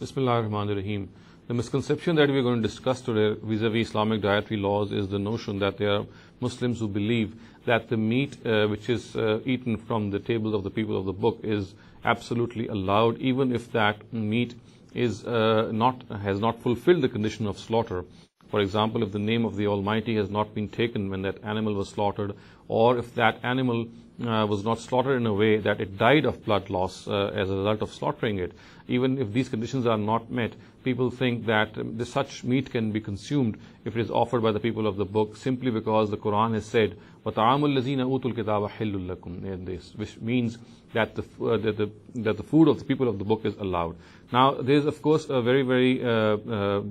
Bismillah ar-Rahman ar-Rahim. The misconception that we are going to discuss today vis-a-vis Islamic dietary laws is the notion that there are Muslims who believe that the meat which is eaten from the tables of the people of the book is absolutely allowed, even if that meat is has not fulfilled the condition of slaughter. For example, if the name of the Almighty has not been taken when that animal was slaughtered, or if that animal was not slaughtered in a way that it died of blood loss as a result of slaughtering it. Even if these conditions are not met, people think that such meat can be consumed if it is offered by the people of the book, simply because the Quran has said, وَطَعَامُ الَّذِينَ أُوتُوا الْكِتَابَ حِلٌّ لَكُمْ, which means that the food of the people of the book is allowed. Now, there is of course a very, very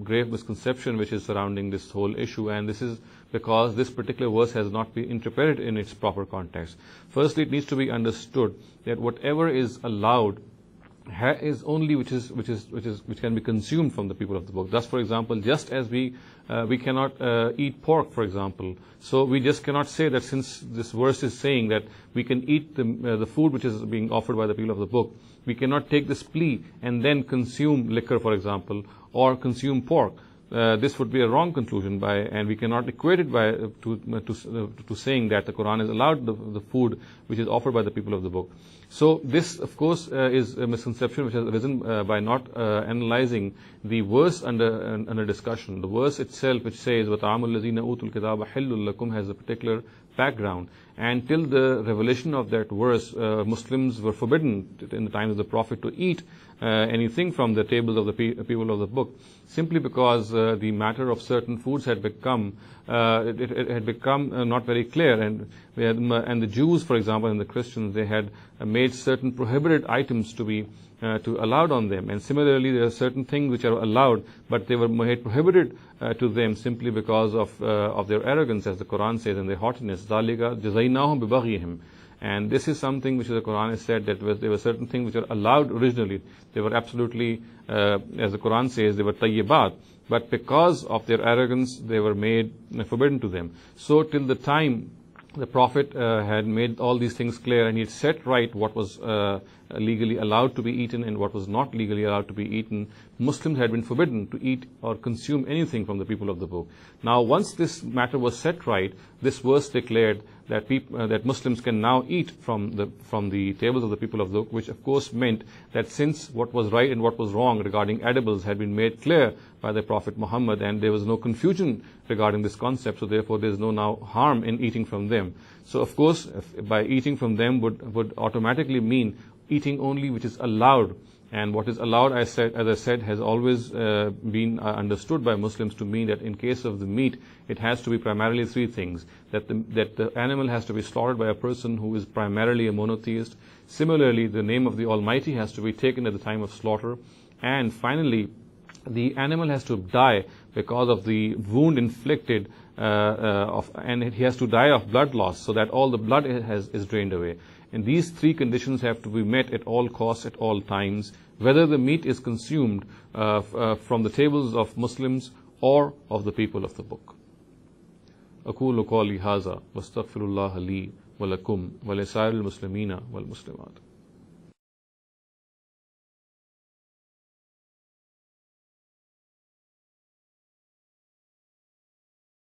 grave misconception which is surrounding this whole issue, and this is because this particular verse has not been interpreted in its proper context. Firstly, it needs to be understood that whatever is allowed is only which can be consumed from the people of the book. Thus, for example, just as we cannot eat pork, for example, so we just cannot say that since this verse is saying that we can eat the food which is being offered by the people of the book, we cannot take this plea and then consume liquor, for example, or consume pork. This would be a wrong conclusion, and we cannot equate it to saying that the Quran has allowed the food which is offered by the people of the book. So this, of course, is a misconception which has arisen by not analyzing the verse under discussion. The verse itself, which says وَطَعَامُ الَّذِينَ أُوتُوا الْكِتَابَ حِلٌّ لَكُمْ, has a particular background. And till the revelation of that verse, Muslims were forbidden in the times of the Prophet to eat anything from the tables of the people of the book, simply because the matter of certain foods had become not very clear, and the Jews, for example, and the Christians, they had made certain prohibited items to be allowed on them, and similarly there are certain things which are allowed, but they were made prohibited to them simply because of their arrogance, as the Quran says, and their haughtiness. ذَلِكَ جَزَيْنَاهُمْ بِبَغْيِهِمْ. And this is something which the Quran has said that there were certain things which are allowed originally. They were absolutely, as the Quran says, they were tayyibat. But because of their arrogance, they were made forbidden to them. So till the time the Prophet had made all these things clear, and he had set right what was legally allowed to be eaten and what was not legally allowed to be eaten, Muslims had been forbidden to eat or consume anything from the people of the book. Now, once this matter was set right, this verse declared that Muslims can now eat from the tables of the people of the book, which of course meant that since what was right and what was wrong regarding edibles had been made clear by the Prophet Muhammad, and there was no confusion regarding this concept, so therefore there is no now harm in eating from them. So of course, by eating from them would automatically mean eating only which is allowed. And what is allowed, as I said, has always been understood by Muslims to mean that in case of the meat, it has to be primarily three things. That the animal has to be slaughtered by a person who is primarily a monotheist. Similarly, the name of the Almighty has to be taken at the time of slaughter. And finally, the animal has to die because of the wound inflicted, and he has to die of blood loss, so that all the blood is drained away. And these three conditions have to be met at all costs, at all times, whether the meat is consumed from the tables of Muslims or of the people of the book. أقول قولي هذا واستغفر الله لي ولكم ولسائر المسلمين والمسلمات.